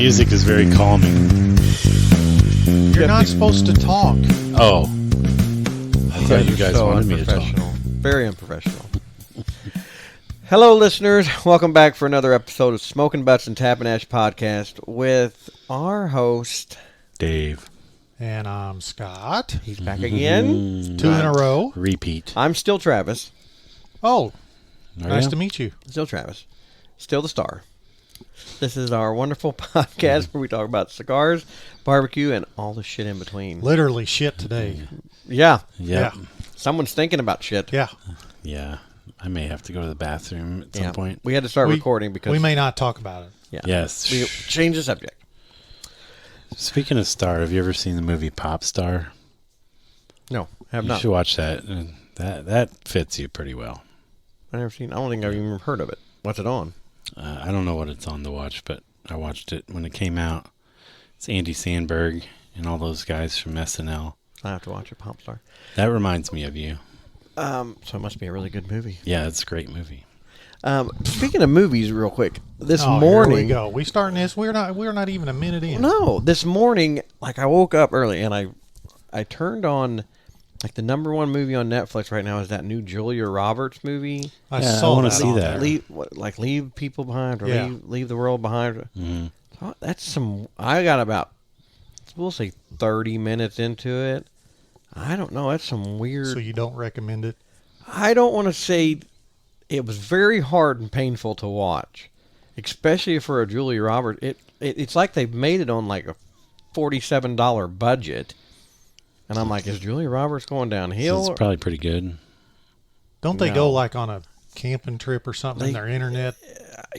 music is very calming. You're not supposed to talk. Oh. I thought you guys wanted me to talk. Very unprofessional. Hello, listeners. Welcome back for another episode of Smoking Butts and Tapping Ash podcast with our host, Dave. And I'm Scott. He's back again. Two in a row. Repeat. I'm still Travis. Oh, Are nice ya? to meet you. Still Travis. Still the star. This is our wonderful podcast where we talk about cigars, barbecue, and all the shit in between. Literally shit today. Yeah. Yep. Yeah. Someone's thinking about shit. Yeah. Yeah. I may have to go to the bathroom at some point. We had to start recording because we may not talk about it. Yeah. Yes. We change the subject. Speaking of Star, have you ever seen the movie Pop Star? No, I have You not. should watch that. That fits you pretty well. I've never seen. I don't think I've even heard of it. What's it on? I don't know what it's on to watch, but I watched it when it came out. It's Andy Samberg and all those guys from SNL. I have to watch it. Pop Star. That reminds me of you. So it must be a really good movie. Yeah, it's a great movie. Speaking of movies, real quick, this Here morning. we go. We starting this. We're not even a minute in. No, this morning, like I woke up early and I turned on, like the number one movie on Netflix right now is that new Julia Roberts movie. I Yeah, I saw wanna that see on that. there. Leave people behind or Yeah. leave the world behind. Mhm. Oh, that's some. I got about, we'll say 30 minutes into it. I don't know. That's some weird. So you don't recommend it? I don't want to say it was very hard and painful to watch, especially for a Julia Roberts. It's like they've made it on like a $47 budget, and I'm like, is Julia Roberts going downhill? So it's probably pretty good. Don't they No. go like on a camping trip or something? And their internet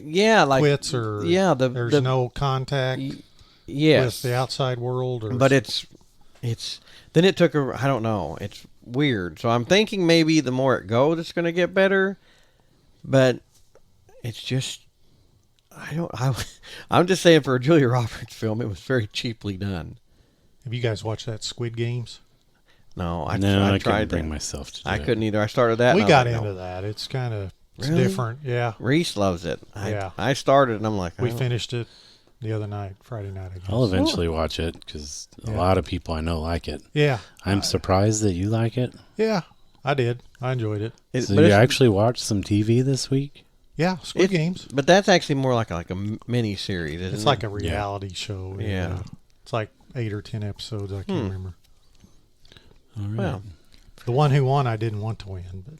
Yeah, like quits or yeah, there's no contact yes, with the outside world. Or but it's then it took a I don't know. It's weird. So I'm thinking maybe the more it goes, it's going to get better, but it's just. I'm just saying for a Julia Roberts film, it was very cheaply done. Have you guys watched that Squid Games? No, I couldn't tried bring that. myself to do I it. couldn't either. I started that. We and I got was like, into no. that. It's kind of Really? different. Yeah. Reese loves it. Yeah. I started and I'm like, We oh. finished it the other night, Friday night, I guess. I'll eventually watch it because a Yeah. lot of people I know like it. Yeah. I'm surprised that you like it. Yeah, I did. I enjoyed it. It- So but you it's- actually watched some TV this week? Yeah, Squid Games. But that's actually more like a mini series. Isn't It's it? like a reality show. Yeah. It's like 8 or 10 episodes. I can't remember. All right. Well, The one who won, I didn't want to win. But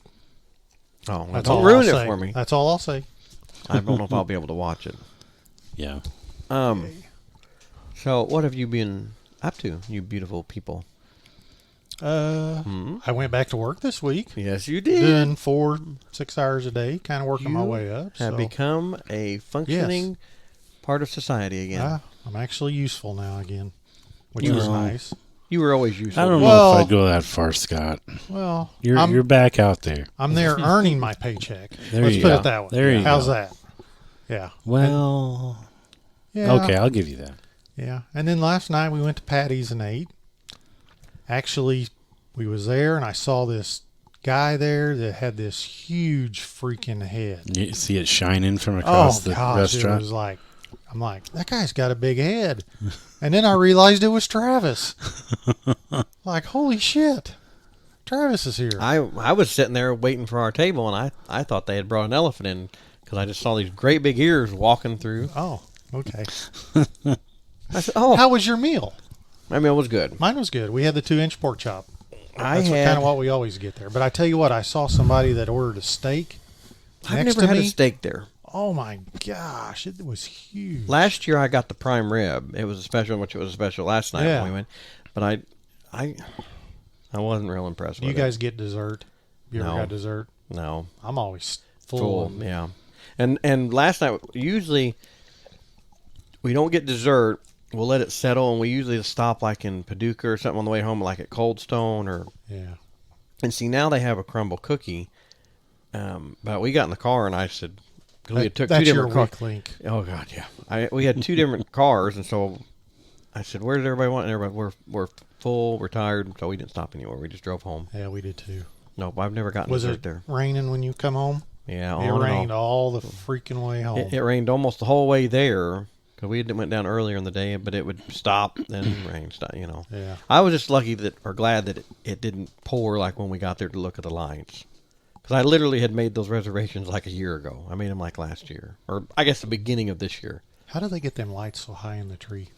don't all ruin I'll it say. for me. That's all I'll say. I don't know if I'll be able to watch it. Yeah. So what have you been up to, you beautiful people? I went back to work this week. Yes, you did. Doing 4-6 hours a day, kind of working my You way up. Have So become a functioning part of society again. I'm actually useful now again, which was Well, nice. You were always useful. I don't know Well- if I'd go that far, Scott. Well, You're back out there. I'm there earning my paycheck. There Let's you put go. it that way. There you How's go. that? Yeah. Well, Yeah. okay, I'll give you that. Yeah. And then last night we went to Patty's and ate. Actually, we was there and I saw this guy there that had this huge freaking head. You see it shining from across the It restaurant? was like, I'm like, that guy's got a big head. And then I realized it was Travis. Like, holy shit. Travis is here. I was sitting there waiting for our table, and I thought they had brought an elephant in because I just saw these great big ears walking through. Oh, okay. I said, "Oh, How was your meal? my meal was good." Mine was good. We had the 2-inch pork chop. I That's had. kind of what we always get there. But I tell you what, I saw somebody that ordered a steak I've next never to had me. a steak there. Oh my gosh, it was huge. Last year I got the prime rib. It was a special, which was a special last night Yeah. when we went. But I wasn't real impressed Do with you guys get dessert? You ever No. got dessert? it. No, I'm always full. yeah. And last night usually we don't get dessert. We'll let it settle, and we usually stop like in Paducah or something on the way home, like at Cold Stone or. Yeah. And see, now they have a crumble cookie. But we got in the car, and I said, because we had took two That's your different cars. weak link. Oh God, yeah. We had two different cars, and so I said, "Where does everybody want?" And everybody, we're full, we're tired, so we didn't stop anywhere. We just drove home. Yeah, we did too. Nope, I've never gotten Was dessert it there. raining when you come home? Yeah, It on and rained off. all the freaking way home. It rained almost the whole way there, because we went down earlier in the day, but it would stop, then rain stop. Yeah. I was just lucky or glad that it didn't pour like when we got there to look at the lights. Because I literally had made those reservations like a year ago. I made them like last year, or I guess the beginning of this year. How do they get them lights so high in the tree?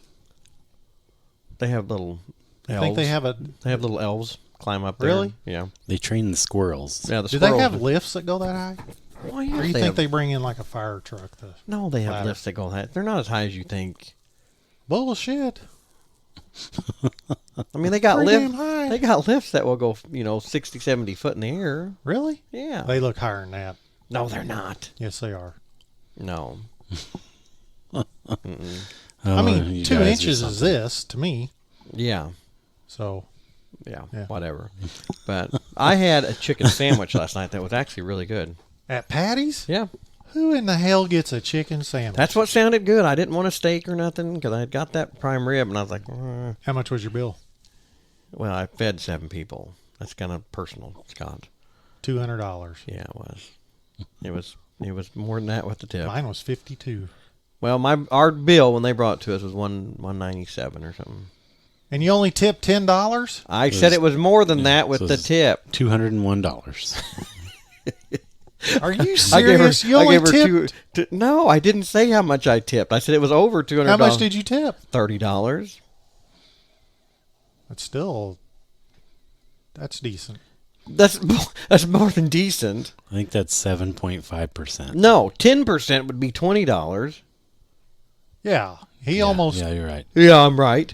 They have little I elves. think they have a. They have little elves climb up there. Really? Yeah. They train the squirrels. Yeah. The Do they squirrels have lifts that go that high? Well, yeah, Or you they think have- they bring in like a fire truck? No, they have ladder? lifts that go high. They're not as high as you think. Bullshit. I mean, they got Pretty lifts. damn high. They got lifts that will go, 60, 70 foot in the air. Really? Yeah. They look higher than that. No, they're not. Yes, they are. No. Mm-mm. I Oh, mean, you 2 guys are inches is something. this to me. Yeah. So Yeah. Yeah. Whatever. But I had a chicken sandwich last night that was actually really good. at Patty's, Yeah. who in the hell gets a chicken sandwich? That's what sounded good. I didn't want a steak or nothing because I had got that prime rib, and I was like, How much was your bill? well, I fed 7 people. That's kind of personal, Scott. $200. Yeah, it was. It was more than that with the tip. Mine was 52. Well, our bill when they brought it to us was 197 or something. And you only tipped $10? I said it was more than that with so the it's tip. $201. Are you I gave her, serious? You only tipped. No, I didn't say how much I tipped. I said it was over $200. How much did you tip? $30. That's still. That's decent. That's more than decent. I think that's 7.5%. No, 10% would be $20. Yeah. He Yeah, almost. Yeah, you're right. Yeah, I'm right.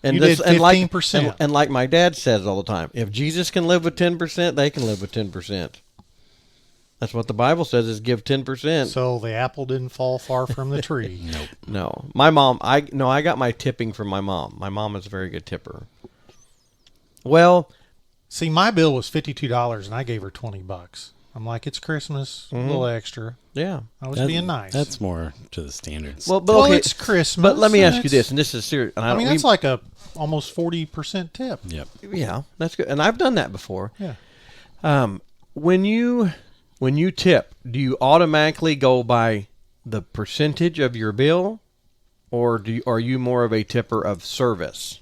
And You this, did and like 15%. and like my dad says all the time, if Jesus can live with 10%, they can live with 10%. That's what the Bible says is give 10%. So the apple didn't fall far from the tree. Nope. No, my mom. I got my tipping from my mom. My mom is a very good tipper. Well, See, my bill was $52 and I gave her $20. I'm like, it's Christmas, a little extra. yeah. I was That- being nice. That's more to the standards. Well, well, okay. it's Christmas. But let me and ask you it's- this, and this is serious. And I mean, we- that's like a almost 40% tip. Yep. yeah, that's good. And I've done that before. Yeah. When you tip, do you automatically go by the percentage of your bill, or are you more of a tipper of service?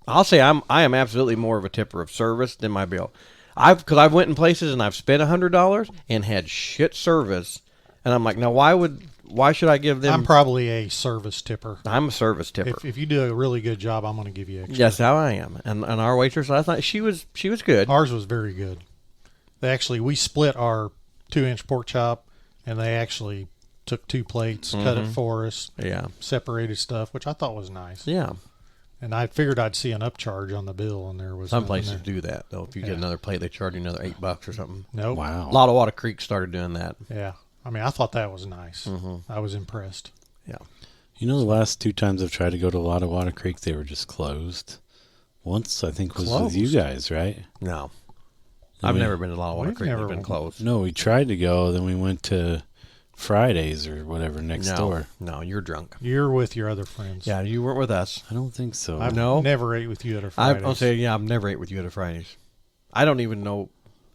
I'll say I am absolutely more of a tipper of service than my bill. Because I've went in places and I've spent $100 and had shit service, and I'm like, now why should I give them? I'm probably a service tipper. I'm a service tipper. If you do a really good job, I'm going to give you extra. Yes, how I am. And our waitress last night, she was good. Ours was very good. We split our 2-inch pork chop, and they actually took 2 plates, cut it for us, Yeah, separated stuff, which I thought was nice. yeah. And I figured I'd see an upcharge on the bill, and there was Some nothing places there. do that though. If you get Yeah. another plate, they charge you another $8 or something. Nope. Wow. A lot of Water Creek started doing that. Yeah. I mean, I thought that was nice. Mm-hmm. I was impressed. Yeah. You know, the last 2 times I've tried to go to a lot of Water Creek, they were just closed. Once, I think, was with you Closed? guys, right? No, Then I've we- never been to a lot of Water We've Creek. They've never- been closed. No, we tried to go. Then we went to Fridays or whatever next No, door. no, you're drunk. You're with your other friends. Yeah, you weren't with us. I don't think so. I've No. never ate with you at a Fridays. I'll say, yeah, I've never ate with you at a Fridays. I don't even know.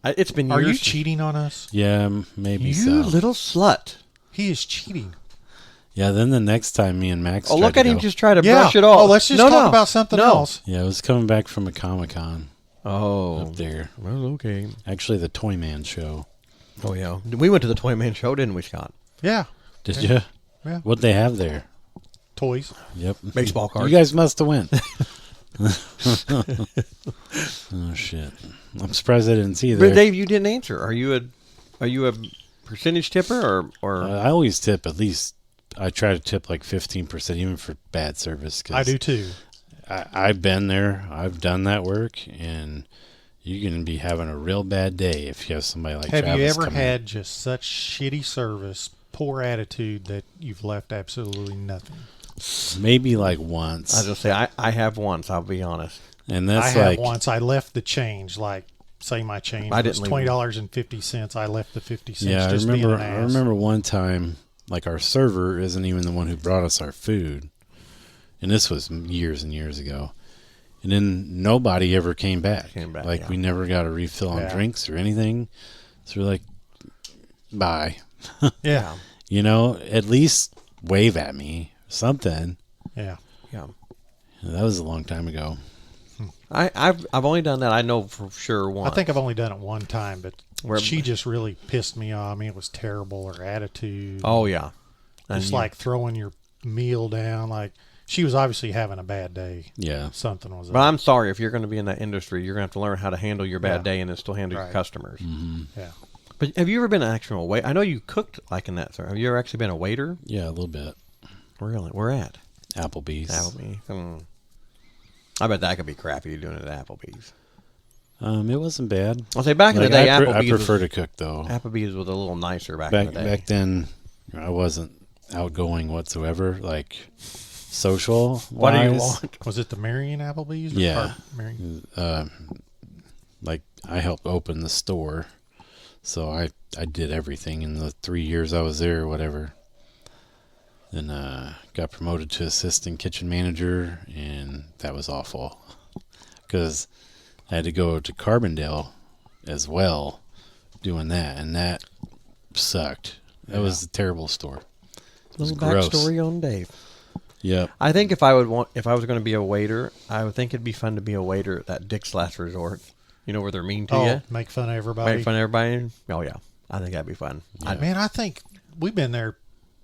It's been years. Are you since- cheating on us? Yeah, maybe You so. little slut. He is cheating. Yeah, then the next time me and Max Oh, tried look to at him go- just try to Yeah. brush it off. Oh, let's just No, talk no. about something No. else. Yeah, I was coming back from a Comic-Con Oh, up there. well, okay. Actually, the Toy Man show. Oh, yeah. We went to the Toy Man show, didn't we, Scott? Yeah. Did Yeah. you? Yeah. What'd they have there? Toys. Yep. Baseball cards. You guys must have went. Oh, shit. I'm surprised I didn't see you But there. Dave, you didn't answer. Are you a percentage tipper or I always tip at least. I try to tip like 15%, even for bad service. 'Cause I do too. I've been there. I've done that work, and you can be having a real bad day if you have somebody like Have Travis you ever come in. had just such shitty service, poor attitude that you've left absolutely nothing? Maybe like once, I was just say I have once. I'll be honest. and I that's have like once. I left the change, like say my change I was didn't leave. $20.50. I left the 50 cents. yeah. Just being an I ass. remember one time, like our server isn't even the one who brought us our food, and this was years and years ago. And then nobody ever came back. Like yeah. we never got a refill on Yeah. drinks or anything. So we're like, bye. Yeah. You know, at least wave at me, something. Yeah. Yeah. That was a long time ago. I've only done that. I know for sure once. I think I've only done it one time, but Where- she just really pissed me off. I mean, it was terrible. Her attitude. Oh yeah. And Just you- like throwing your meal down. Like, she was obviously having a bad day. Yeah. Something was But up. I'm sorry, if you're going to be in that industry, you're going to have to learn how to handle your bad Yeah. day and then still handle your Right. customers. Yeah. But have you ever been an actual wait? I know you cooked like in that, sir. Have you ever actually been a waiter? Yeah, a little bit. Really? Where at? Applebee's. Applebee's. I bet that could be crappy doing it at Applebee's. It wasn't bad. I'll say back in Like, the day, I Applebee's prefer was, to cook though. Applebee's was a little nicer back in Back the day. back then, I wasn't outgoing whatsoever. Like social. What do you wise. want? Was it the Marion Applebee's? or Yeah. Marion? Like I helped open the store, so I did everything in the 3 years I was there or whatever. Then got promoted to assistant kitchen manager, and that was awful because I had to go to Carbondale as well doing that, and that sucked. That was a terrible store. It was Little gross. backstory on Dave. Yep. I think if I was going to be a waiter, I would think it'd be fun to be a waiter at that Dick's Last Resort. You know where they're mean to Oh, you, make fun of everybody. make fun of everybody. Oh yeah, I think that'd be fun. Yeah. Man, I think we've been there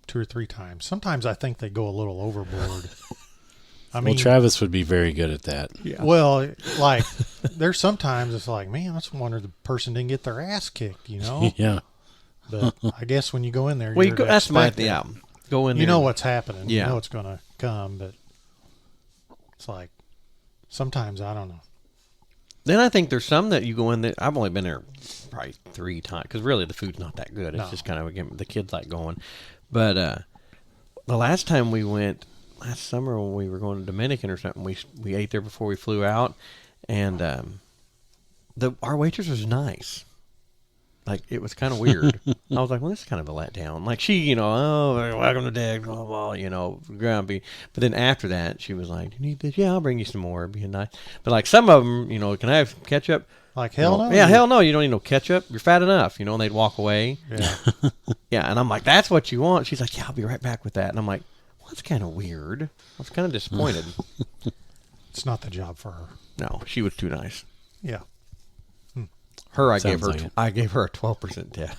2 or 3 times. Sometimes I think they go a little overboard. I mean, Well, Travis would be very good at that. Yeah. well, like, there's sometimes it's like, man, I just wonder the person didn't get their ass kicked, you know? Yeah. But I guess when you go in there, Well, you're that's my expecting- yeah. Go in there. You know what's happening. Yeah. You know what's going to come, but it's like sometimes I don't know. Then I think there's some that you go in there. I've only been there probably 3 times because really the food's not that good. It's No. just kind of again the kids like going. But the last time we went last summer when we were going to Dominican or something, we ate there before we flew out, and our waitress was nice. Like it was kind of weird. I was like, well, this is kind of a letdown. Like she, oh, welcome to Dick, blah blah, grumpy. But then after that, she was like, you need this? Yeah, I'll bring you some more. Being nice. But like some of them, can I have ketchup? Like, hell no. Yeah, hell no. You don't need no ketchup. You're fat enough. And they'd walk away. Yeah. Yeah, and I'm like, that's what you want. She's like, yeah, I'll be right back with that. And I'm like, well, that's kind of weird. I was kind of disappointed. It's not the job for her. No, she was too nice. Yeah. Her, I Sounds like it. gave her a 12% tip.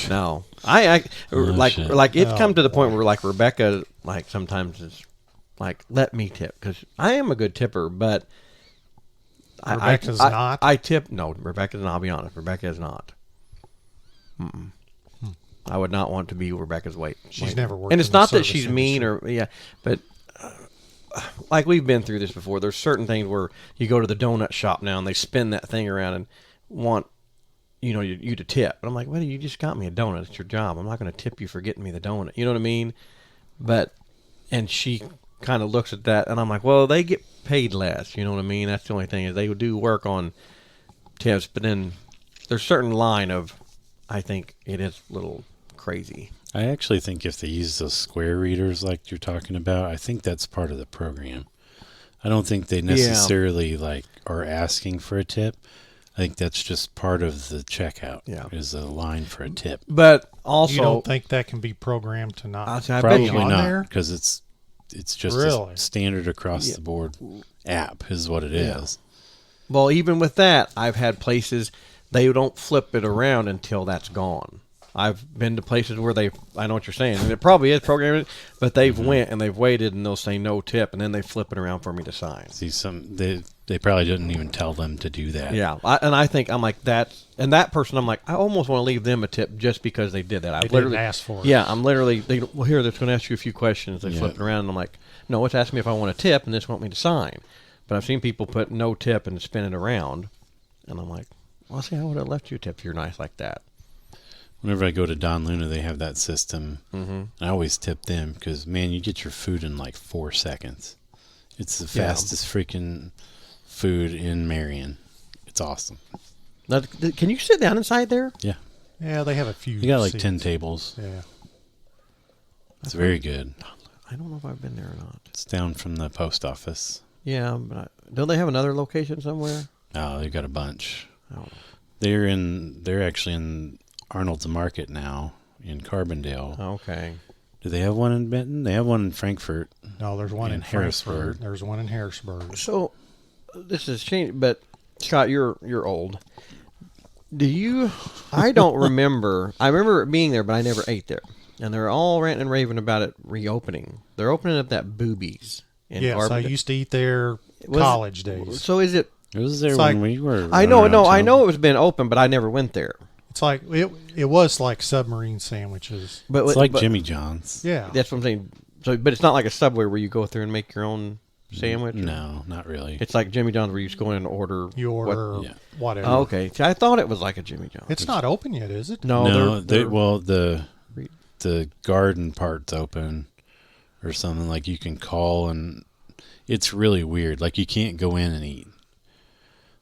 No, I like shit. it Oh, come to the point where like Rebecca like sometimes is like let me tip because I am a good tipper, but Rebecca's not? I tip no, Rebecca's not. I'll be honest, Rebecca is not. I would not want to be Rebecca's weight. She's never worked and it's in the not that service she's mean or but. Like we've been through this before. There's certain things where you go to the donut shop now and they spin that thing around and want you to tip. But I'm like, well, you just got me a donut. It's your job. I'm not going to tip you for getting me the donut. You know what I mean? And she kind of looks at that and I'm like, well, they get paid less. You know what I mean? That's the only thing is they do work on tips. But then there's a certain line of, I think it is a little crazy. I actually think if they use those square readers like you're talking about, I think that's part of the program. I don't think they necessarily are asking for a tip. I think that's just part of the checkout. Yeah. Is a line for a tip. But also, You don't think that can be programmed to not? I bet Probably you on not there? because it's just Really? a standard across the board app is what it is. Well, even with that, I've had places they don't flip it around until that's gone. I've been to places where I know what you're saying, and it probably is programmed, but they've went and they've waited and they'll say no tip, and then they flip it around for me to sign. See, they probably didn't even tell them to do that. Yeah, I think I'm like that, and that person, I'm like, I almost want to leave them a tip just because they did that. I They literally didn't ask for it. Yeah, I'm literally here. They're going to ask you a few questions. They flip it Yeah. around, and I'm like, no, it's asking me if I want a tip, and this want me to sign. But I've seen people put no tip and spin it around, and I'm like, well, see, I would have left you a tip if you're nice like that. Whenever I go to Don Luna, they have that system. Mm-hmm. I always tip them because, man, you get your food in like 4 seconds. It's the Yeah. fastest freaking food in Marion. It's awesome. Now, can you sit down inside there? Yeah. Yeah, they have a few. You got like seats. 10 tables. Yeah. It's very good. I don't know if I've been there or not. It's down from the post office. Yeah, but don't they have another location somewhere? Oh, they've got a bunch. I don't know. They're actually in Arnold's Market now in Carbondale. Okay. Do they have one in Benton? They have one in Frankfurt. No, there's one In in Harrisburg. Harrisburg. There's one in Harrisburg. So this has changed, but Scott, you're old. Do you? I don't remember. I remember it being there, but I never ate there. And they're all ranting and raving about it reopening. They're opening up that Boobies. In Yes, I Carbondale. used to eat there Was- college days. So is it? It was there It's when like- we were. I know, running no, around I town. know it was been open, but I never went there. It's like it was like submarine sandwiches. But It's like but Jimmy John's. Yeah. That's what I'm saying. So, but it's not like a Subway where you go through and make your own sandwich. No, not really. It's like Jimmy John's where you just go in and order. You order Yeah. whatever. Oh, okay. See, I thought it was like a Jimmy John's. It's not open yet, is it? No, no, they're well the Re- garden part's open, or something like you can call, and it's really weird. Like you can't go in and eat.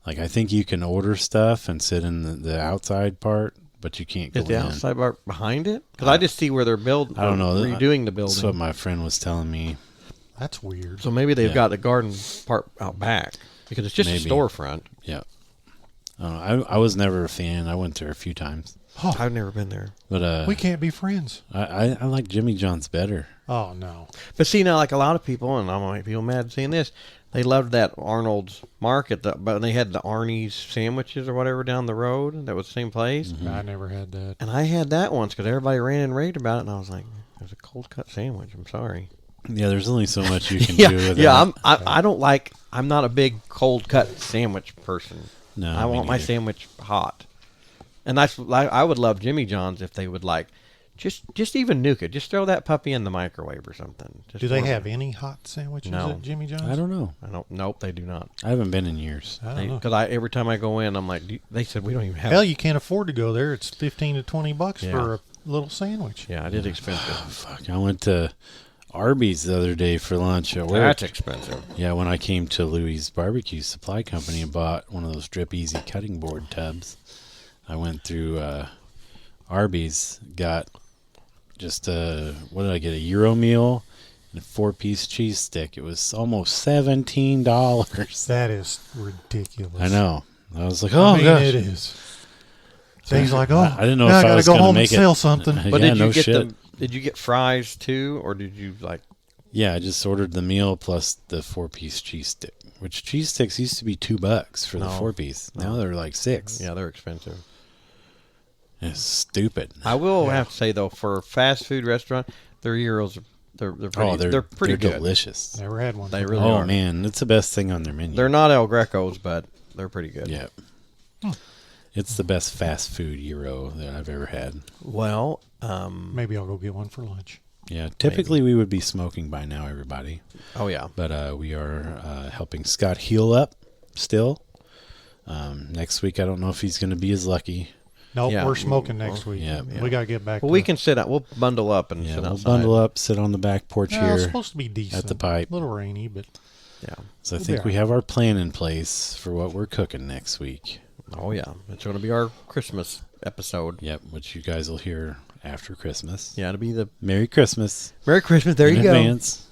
Like I think you can order stuff and sit in the outside part, but you can't go Is the in. outside bar behind it? Because I just see where they're building. I don't know. Redoing the building. That's what my friend was telling me. That's weird. So maybe they've Yeah. got the garden part out back because it's just Maybe. a storefront. Yeah. I was never a fan. I went there a few times, Oh, I've never been there. but we can't be friends. I like Jimmy John's better. Oh no. But see now, like a lot of people, and I'm gonna make people mad seeing this. They loved that Arnold's Market, but they had the Arnie's sandwiches or whatever down the road. That was the same place. Mm-hmm. I never had that. And I had that once because everybody ran and raved about it, and I was like, "There's a cold cut sandwich." I'm sorry. Yeah, there's only so much you can Yeah, do with yeah. that. I don't like. I'm not a big cold cut sandwich person. No, I me want my neither. sandwich hot. And that's like I would love Jimmy John's if they would like just even nuke it. Just throw that puppy in the microwave or something. Just Do they warm it. have any hot sandwiches No. at Jimmy John's? I don't know. I don't. Nope, they do not. I haven't been in years. I don't know. Because every time I go in, I'm like, they said we don't even have. Hell, you can't afford to go there. It's $15 to $20 Yeah. for a little sandwich. Yeah, it is expensive. Fuck, I went to Arby's the other day for lunch at work. That's expensive. Yeah, when I came to Louis Barbecue Supply Company and bought one of those Drip Easy cutting board tubs, I went through Arby's, got just what did I get? A Euro meal and a 4-piece cheese stick. It was almost $17. That is ridiculous. I know. I was like, I oh mean, gosh. it is. So he's like, oh, I didn't know now if I I gotta was go gonna home and make it. sell something. But Yeah, did you no get shit. Did you get fries too, or did you like? Yeah, I just ordered the meal plus the 4-piece cheese stick. Which cheese sticks used to be $2 for the No. 4-piece. Now they're like $6. Yeah, they're expensive. It's stupid. I will Yeah. have to say though, for a fast food restaurant, their gyros they're pretty. They're pretty good. delicious. Never had one. They really Oh are. man, it's the best thing on their menu. They're not El Greco's, but they're pretty good. Yeah. It's the best fast food gyro that I've ever had. Well, Maybe I'll go get one for lunch. Yeah, typically we would be smoking by now, everybody. oh yeah, But we are helping Scott heal up still. Next week, I don't know if he's going to be as lucky. Nope, Yeah. we're smoking next week. Yeah. We got to get back well to we can sit out. We'll bundle up and Yeah, sit we'll outside. bundle up, sit on the back porch No, it's here. supposed to be decent. the pipe. A little rainy, but Yeah. So I We'll think be we have our plan in place for what we're cooking next week. Oh yeah, it's going to be our Christmas episode. Yep, which you guys will hear after Christmas. Yeah, it'll be the Merry Christmas. Merry Christmas. There in you go. advance.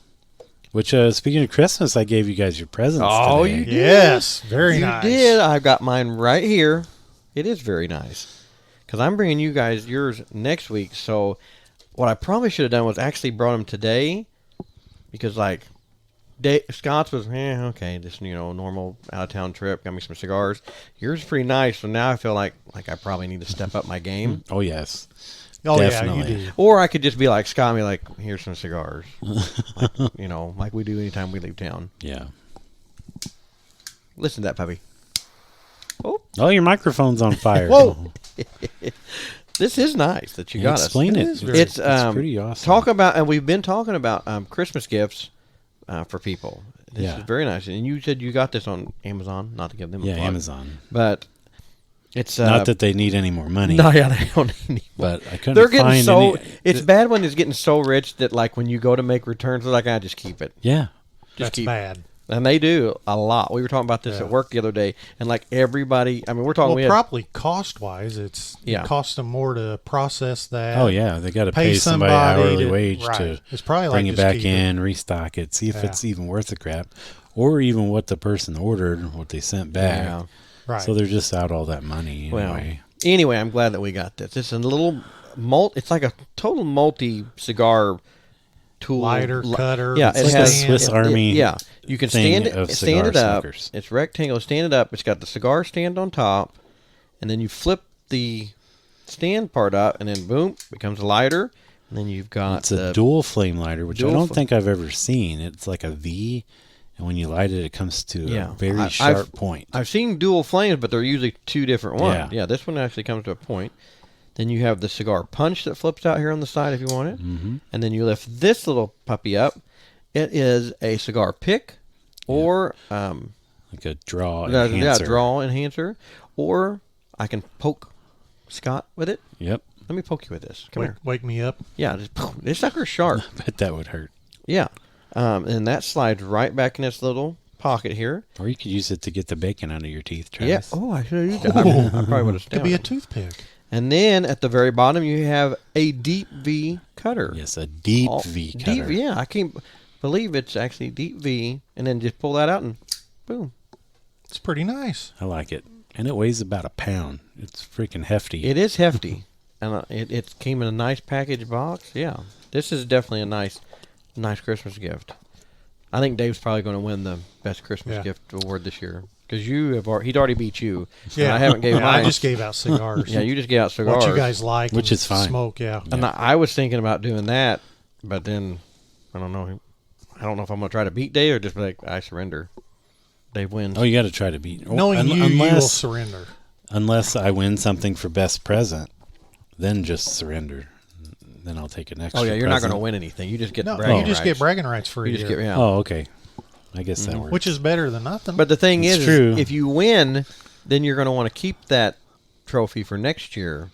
Which, speaking of Christmas, I gave you guys your presents Oh, today. you did. yes, very you nice. did. I've got mine right here. It is very nice. Because I'm bringing you guys yours next week. So what I probably should have done was actually brought them today. Because, like, Scott's was, okay, this, normal out-of-town trip. Got me some cigars. Yours is pretty nice. So now I feel like I probably need to step up my game. Oh, yes. Oh Definitely. yeah, you do. Or I could just be like, Scott, and be like, here's some cigars. like we do anytime we leave town. Yeah. Listen to that, puppy. Oh, your microphone's on fire. Whoa. This is nice that you got us. Explain it. is very- It's pretty awesome. Talk about, and we've been talking about Christmas gifts for people. This Yeah. is very nice. And you said you got this on Amazon, not to give them a Yeah, plug, Amazon. but it's Not that they need any more money, no, yeah, they don't need. but I couldn't They're getting find so. any. It's bad when it's getting so rich that like when you go to make returns, they're like, I just keep it. Yeah. Just That's keep. bad. And they do a lot. We were talking about this Yeah. at work the other day, and like everybody, I mean, we're talking. Well, we had, probably cost-wise, it Yeah. costs them more to process that. Oh, yeah. They got to Pay pay somebody somebody hourly to- wage right. to It's probably bring like it just back keep in, restock it, see if Yeah. it's even worth the crap, or even what the person ordered, what they sent back. Yeah. Right. So they're just out all that money anyway. Anyway, I'm glad that we got this. It's a little It's like a total multi cigar tool Lighter, cutter. Yeah, It's it like a has Swiss Army Yeah, you can thing stand of it, stand it cigar up. smokers. It's rectangular. Stand it up. It's got the cigar stand on top, and then you flip the stand part up, and then boom, becomes a lighter. And then you've got It's a the dual flame lighter, which I dual don't fl- think I've ever seen. It's like a V, and when you light it, it comes to Yeah. a very I've- sharp point. I've seen dual flames, but they're usually two different ones. Yeah. Yeah, this one actually comes to a point. Then you have the cigar punch that flips out here on the side if you want it. Mm-hmm. And then you lift this little puppy up. It is a cigar pick or Like a draw yeah, enhancer. draw enhancer. Or I can poke Scott with it. Yep. Let me poke you with this. Come here. Wake me up. Yeah, just, this sucker's sharp. I bet that would hurt. Yeah. And that slides right back in this little pocket here. Or you could use it to get the bacon out of your teeth, Yeah. Travis. Oh, I should have used that. I probably would have Could be a stabbed it. toothpick. And then at the very bottom, you have a deep V cutter. Yes, a deep All- V cutter. Deep, yeah, I can't believe it's actually deep V. And then just pull that out and boom. It's pretty nice. I like it. And it weighs about a pound. It's freaking hefty. It is hefty. And it came in a nice package box. Yeah. This is definitely a nice Christmas gift. I think Dave's probably going to win the best Christmas Yeah. gift award this year. Because he'd already beat you. And I haven't gave Yeah, mine. I just gave out cigars. Yeah, you just gave out cigars. What you guys like, Which and is fine. Smoke, yeah. And I was thinking about doing that, but then I don't know. I don't know if I'm going to try to beat Dave or just be like, I surrender. Dave wins. Oh, you got to try to beat. Knowing you will unless, surrender. unless I win something for best present, then just surrender. Then I'll take an extra. Oh, yeah, you're not going to present. win anything. You just get No, bragging you just get rights. bragging rights for a You just year, get, yeah. Oh, okay. I guess that works. which is better than nothing. But the thing It's is, true. if you win, then you're going to want to keep that trophy for next year.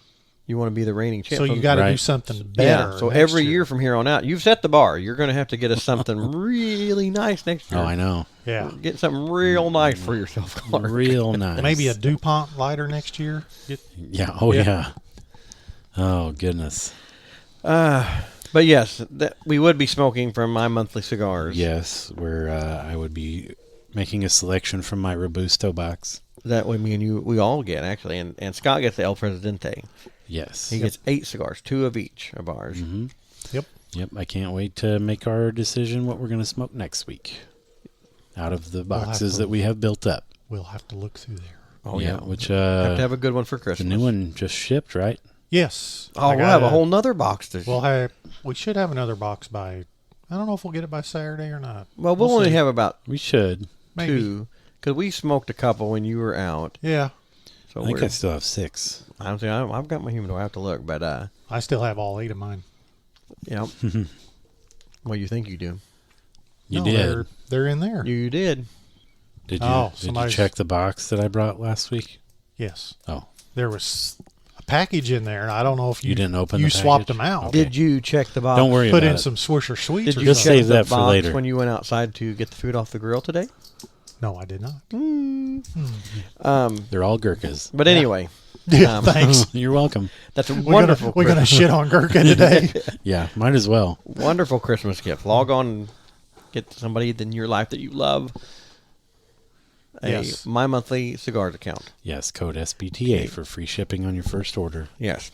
You want to be the reigning champ. so you got to do Right. something better. Yeah. So next every year from here on out, you've set the bar. You're going to have to get us something really nice next year. Oh, I know. Yeah. Get something real nice for yourself, Clark. Real nice. Maybe a DuPont lighter next year. Yeah. Oh, yeah. Oh, goodness. But yes, we would be smoking from my monthly cigars. Yes, where I would be making a selection from my Robusto box. That way, me and you, we all get actually, and Scott gets the El Presidente. Yes. He gets 8 cigars, 2 of each of ours. Mm-hmm. Yep. Yep. I can't wait to make our decision what we're going to smoke next week out of the have boxes to- that we have built up. We'll have to look through there. Oh yeah, Which have to have a good one for the Christmas. new one just shipped, right? Yes. Oh, I we'll have a gotta- whole nother box to. We should have another box by. I don't know if we'll get it by Saturday or not. Well, we'll only see. have about We should. Maybe. 2 because we smoked a couple when you were out. Yeah. So I think we're, I still have 6. I'm saying I've got my humidor. I have to look, but I still have all 8 of mine. yeah. Well, you think you do? You No, did. They're in there. You did. Did you? Oh, did you somebody's- check the box that I brought last week? Yes. Oh, There was a package in there, and I don't know if You didn't open You the swapped package? them out. Okay. Did you check the box? don't worry Put about in it. some Swisher Sweets. Did or you Just check save the that for box later. when you went outside to get the food off the grill today? No, I did not. They're all Gurkhas. But anyway, Yeah, thanks. You're welcome. that's a We're wonderful. gonna Christmas- shit on Gurkha today. Yeah, might as well. wonderful Christmas gift. Log on and get somebody in your life that you love a Yes. My Monthly Cigars account. Yes, code SBTA for free shipping on your first order. Yes.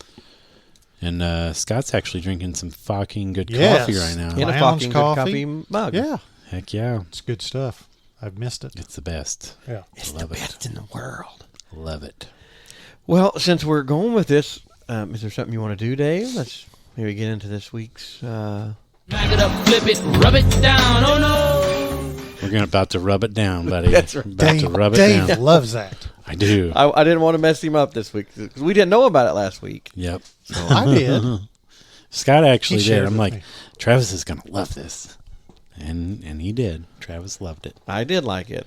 And Scott's actually drinking some fucking good Yes. coffee right now. In a Lounge fucking good coffee. coffee mug. Yeah, Heck yeah. it's good stuff. I've missed it. It's the best. Yeah. It's Love the it. best in the world. Love it. Well, since we're going with this, is there something you want to do, Dave? Let's maybe get into this week's. Back it up, flip it, rub it down. Oh no! We're about to rub it down, buddy. That's right. About to rub it Dave down. loves that. I do. I didn't want to mess him up this week because we didn't know about it last week. Yep. I did. Scott actually He did. shared I'm with like, me. Travis is gonna love this, and he did. Travis loved it. I did like it.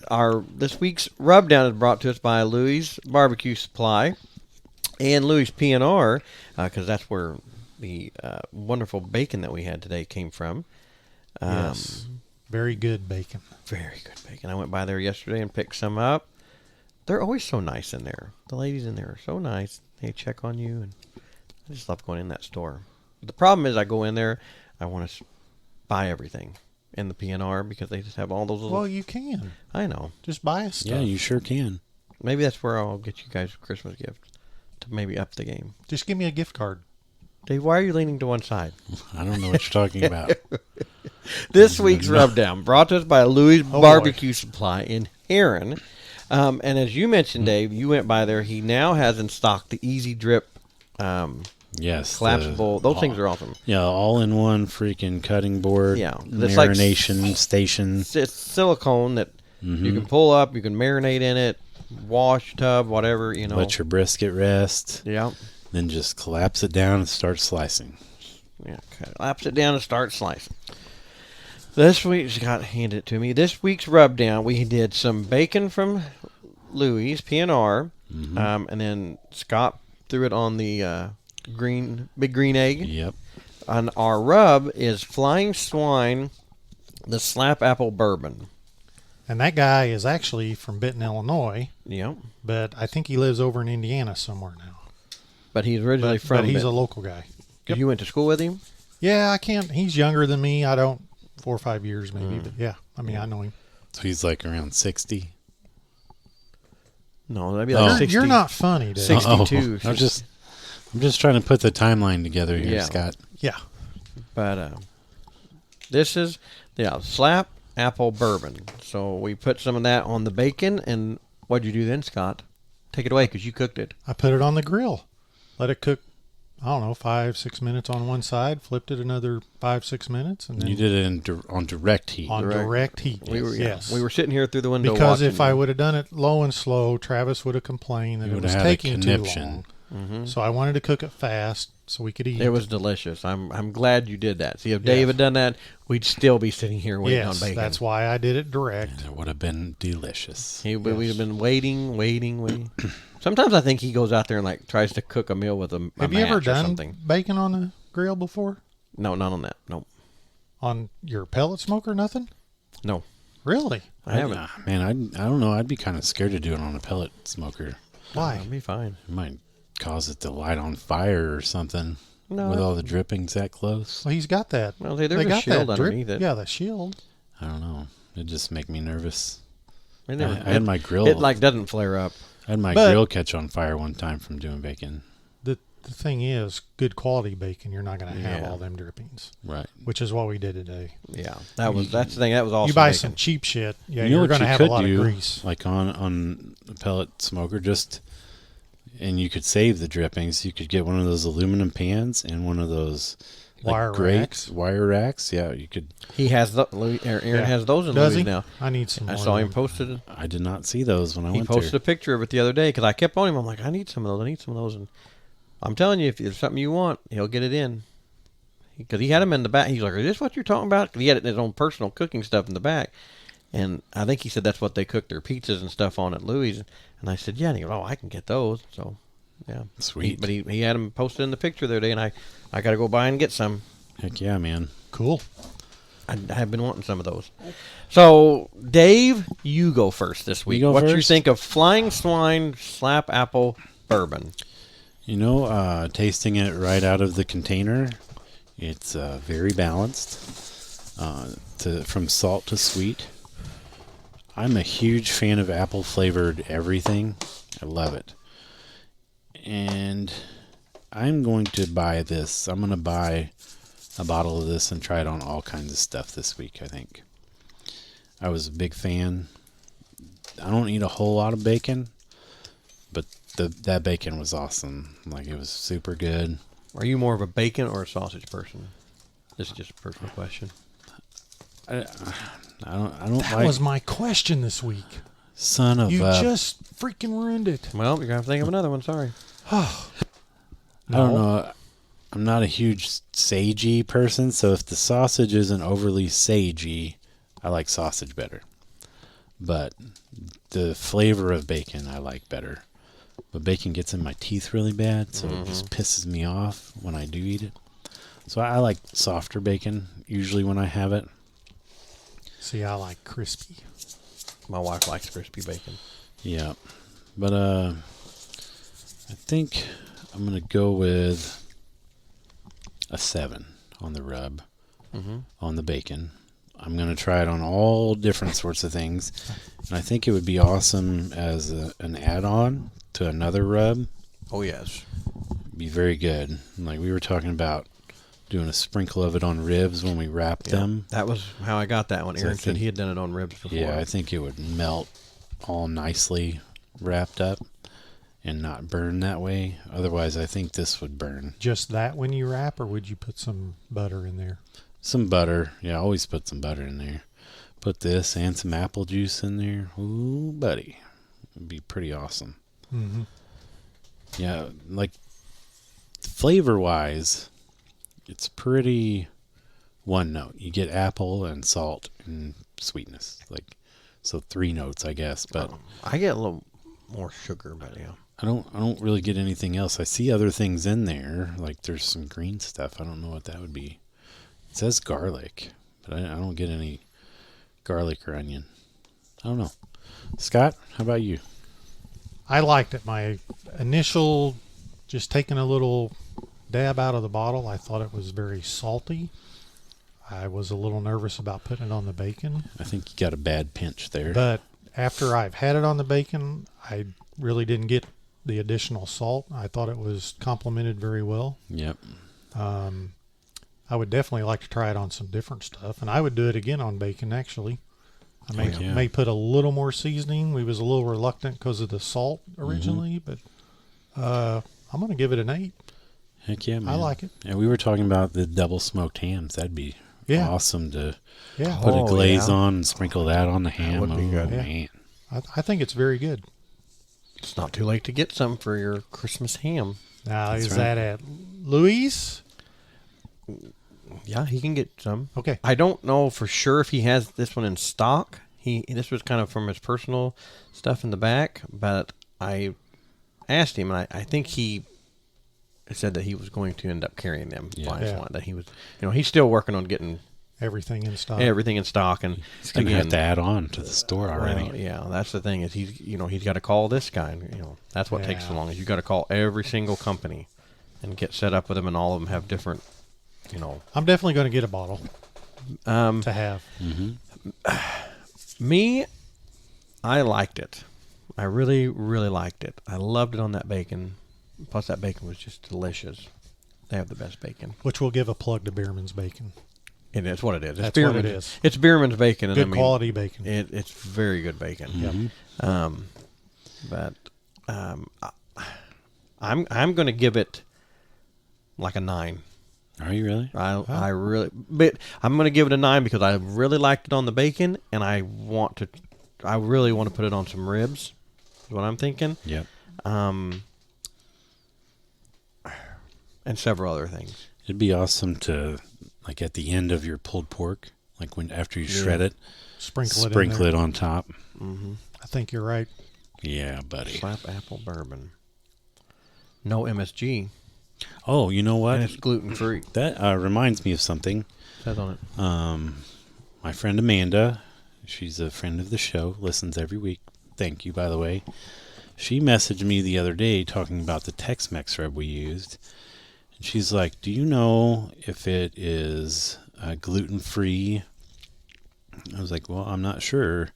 Our this week's rub down is brought to us by Louis Barbecue Supply and Louis PNR because that's where the wonderful bacon that we had today came from. Yes. Very good bacon. Very good bacon. I went by there yesterday and picked some up. They're always so nice in there. The ladies in there are so nice. They check on you, and I just love going in that store. But the problem is, I go in there, I want to buy everything in the PNR because they just have all those little. Well, you can I know. just buy us stuff. Yeah, you sure can. Maybe that's where I'll get you guys a Christmas gift to maybe up the game. Just give me a gift card. Dave, why are you leaning to one side? I don't know what you're talking about. This week's Rubdown brought to us by Louis boy. Barbecue Supply in Heron. And as you mentioned, Dave, you went by there. He now has in stock the Easy Drip Yes. collapsible. Those things are awesome. Yeah, all-in-one freaking cutting board. Yeah, it's like marination station. It's silicone that Mm-hmm. you can pull up. You can marinate in it, wash, tub, whatever, you know. Let your brisket rest. Yeah. Then just collapse it down and start slicing. Yeah, collapse it down and start slicing. This week's got handed to me. This week's Rubdown, we did some bacon from Louis PNR, and then Scott threw it on the big green egg. Yep. And our rub is Flying Swine, the Slap Apple Bourbon. And that guy is actually from Benton, Illinois, Yep. but I think he lives over in Indiana somewhere now. But he's originally But from. he's a Benton. local guy. Yep. You went to school with him? Yeah, I can't. He's younger than me. I don't. 4 or 5 years maybe, but yeah. I mean, I know him. So he's like around 60. No, that'd be Oh. like You're, 60. you're not funny, Dave. 62. I'm just trying to put the timeline together here, Yeah. Scott. Yeah. But this is the Slap Apple Bourbon. So we put some of that on the bacon, and what'd you do then, Scott? Take it away, because you cooked it. I put it on the grill. Let it cook, I don't know, 5-6 minutes on one side. Flipped it another 5-6 minutes. And then You did it on direct heat. on direct heat. We were yes. we were sitting here through the window Because watching if I would have done it low and slow, Travis would have complained that You it would was have had a taking too conniption. long. So I wanted to cook it fast so we could eat. It was delicious. I'm glad you did that. See, if Dave had done that, we'd still be sitting here waiting on yes, bacon. that's why I did it direct. And it would have been delicious. We'd have been waiting. Sometimes I think he goes out there and like tries to cook a meal with a Have you ever match or done something. bacon on the grill before? No, not on that. No, On your pellet smoker? Nothing? no, Really? I haven't. Man, I don't know. I'd be kind of scared to do it on a pellet smoker. Why? I'll be fine. It might cause it to light on fire or something. No, with all the drippings that close. Well, he's got that. Well, see, there's they a got shield that drip. underneath it. Yeah, the shield. I don't know. It just make me nervous. It never- I had my grill. It like doesn't flare up. I had my But- grill catch on fire one time from doing bacon. The thing is, good quality bacon, you're not going to have Yeah. all them drippings, Right. which is what we did today. Yeah, that's the thing. That was awesome. you buy bacon. some cheap shit, yeah, You know you're what going to you have a could lot do, of grease. like on a pellet smoker, and you could save the drippings. You could get one of those aluminum pans and one of those Wire grates, racks. wire racks. Yeah, you could. He has Aaron Yeah. has those in Does Louis he? now. I need some I more saw of him them. posted. I did not see those when I He went posted there. a picture of it the other day because I kept on him. I'm like, I need some of those. I need some of those. And I'm telling you, if there's something you want, he'll get it in. Because he had them in the back. He's like, is this what you're talking about? 'Cause he had it in his own personal cooking stuff in the back. And I think he said that's what they cook their pizzas and stuff on at Louis. And I said, yeah. And he goes, oh, I can get those. So, yeah. Sweet. But he had them posted in the picture the other day, and I got to go by and get some. Heck yeah, man. Cool. I have been wanting some of those. So, Dave, you go first this week. go What do you first? think of Flying Swine Slap Apple Bourbon? You know, tasting it right out of the container, it's very balanced. From salt to sweet. I'm a huge fan of apple flavored everything. I love it. And I'm going to buy this. I'm going to buy a bottle of this and try it on all kinds of stuff this week, I think. I was a big fan. I don't eat a whole lot of bacon, but that bacon was awesome. Like, it was super good. Are you more of a bacon or a sausage person? This is just a personal question. I don't That like was my question this week. son of You a. just freaking ruined it. Well, you're going to have to think of another one. Sorry. I don't know. I'm not a huge sagey person, so if the sausage isn't overly sagey, I like sausage better. But the flavor of bacon I like better. But bacon gets in my teeth really bad, so it just pisses me off when I do eat it. So I like softer bacon usually when I have it. See, I like crispy. My wife likes crispy bacon. Yeah. But I think I'm going to go with a 7 on the rub, on the bacon. I'm going to try it on all different sorts of things. And I think it would be awesome as an add-on to another rub. Oh, yes. be very good. Like we were talking about doing a sprinkle of it on ribs when we wrapped them. That was how I got that one. So I Aaron said think- he had done it on ribs before. Yeah, I think it would melt all nicely wrapped up and not burn that way. Otherwise, I think this would burn. Just that when you wrap, or would you put some butter in there? Some butter. Yeah, always put some butter in there. Put this and some apple juice in there. Ooh, buddy. It'd be pretty awesome. Mm-hmm. Yeah, like flavor-wise, it's pretty one note. You get apple and salt and sweetness. Like, so 3 notes, I guess. But I get a little more sugar, but yeah. I don't really get anything else. I see other things in there, like there's some green stuff. I don't know what that would be. It says garlic, but I don't get any garlic or onion. I don't know. Scott, how about you? I liked it. My initial, just taking a little dab out of the bottle, I thought it was very salty. I was a little nervous about putting it on the bacon, I think you got a bad pinch there. but after I've had it on the bacon, I really didn't get the additional salt. I thought it was complemented very well. Yep. I would definitely like to try it on some different stuff, and I would do it again on bacon. Actually, I may Heck yeah. may put a little more seasoning. We was a little reluctant because of the salt originally, but I'm gonna give it an 8. Heck yeah, man. I like it. Yeah, we were talking about the double smoked hams. That'd be Yeah. awesome to Yeah, put Oh, a glaze yeah. on and sprinkle that on the ham. would be Oh, good. Yeah. man. I think it's very good. It's not too late to get some for your Christmas ham. Now, That's is right. that at Louis? Yeah, he can get some. Okay. I don't know for sure if he has this one in stock. This was kind of from his personal stuff in the back, but I asked him, and I think he said that he was going to end up carrying them. Yeah. Flying Yeah. Swan, that he was, he's still working on getting Everything in stock. everything in stock, and He's going to have to add on to the store already. well, yeah, that's the thing is he's got to call this guy. And, that's what takes so Yeah. long is you got to call every single company and get set up with them, and all of them have different. I'm definitely going to get a bottle Um, to have. Me, I liked it. I really, really liked it. I loved it on that bacon. Plus, that bacon was just delicious. They have the best bacon. Which will give a plug to Bierman's Bacon. It is what it is. It's That's what it Bierman's- is. It's Bierman's bacon. And Good I mean, quality bacon. It's very good bacon. Yep. But I'm going to give it like a 9. Are you really? I really, but I'm going to give it a 9 because I really liked it on the bacon, and I really want to put it on some ribs. Is what I'm thinking. Yep. And several other things. It'd be awesome to, like at the end of your pulled pork, like after you shred it, Sprinkle sprinkle it in it on top. there. I think you're right. Yeah, buddy. Slap apple bourbon. No MSG. Oh, you know what? And it's gluten free. That reminds me of something. Says on it. My friend Amanda, she's a friend of the show, listens every week. Thank you, by the way. She messaged me the other day talking about the Tex-Mex rub we used. And she's like, do you know if it is gluten-free? I was like, well, I'm not sure.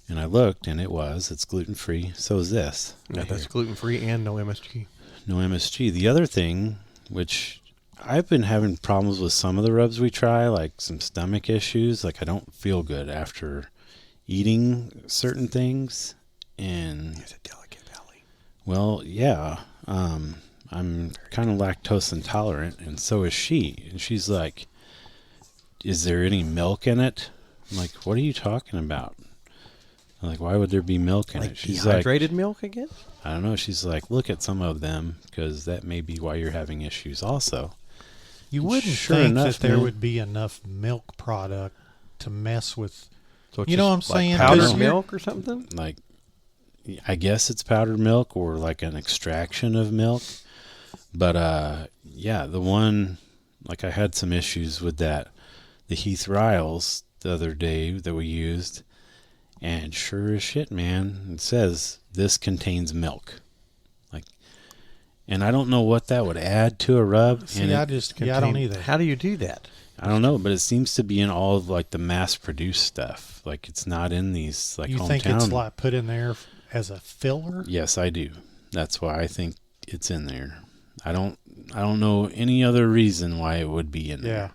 And I looked, and it's gluten-free. So is this. Yeah, right that's here. gluten free and no MSG. No MSG. The other thing, which I've been having problems with some of the rubs we try, like some stomach issues. Like I don't feel good after eating certain things. And It's a delicate belly. well, yeah, I'm kind of lactose intolerant, and so is she. And she's like, is there any milk in it? I'm like, what are you talking about? I'm like, why would there be milk in Like it? She's like, dehydrated milk, I guess? I don't know. She's like, look at some of them because that may be why you're having issues also. You wouldn't Sure think enough, that there man. would be enough milk product to mess with. So it's You know what I'm just like saying? powdered 'Cause you're- milk or something? Like, I guess it's powdered milk or like an extraction of milk. But, yeah, the one, like I had some issues with that, the Heath Riles the other day that we used. And sure as shit, man, it says this contains milk. Like, and I don't know what that would add to a rub. See, and I it- just, I don't either. How do you do that? I don't know, but it seems to be in all of like the mass-produced stuff. Like it's not in these like You hometown. think it's like put in there as a filler? Yes, I do. That's why I think it's in there. I don't I don't know any other reason why it would be in there. Yeah.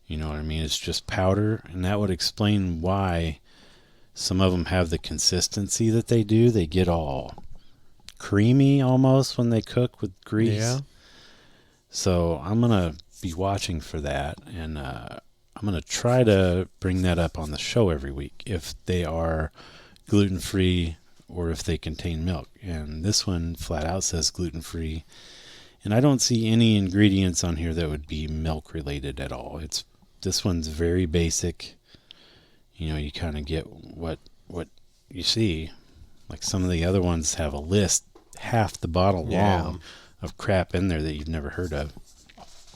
You know what I mean? It's just powder, and that would explain why some of them have the consistency that they do. They get all creamy almost when they cook with grease. Yeah. So I'm going to be watching for that, and I'm going to try to bring that up on the show every week if they are gluten-free or if they contain milk. And this one flat out says gluten-free. And I don't see any ingredients on here that would be milk related at all. This one's very basic. You know, you kind of get what you see. Like some of the other ones have a list half the bottle long of crap in there that you've never heard of.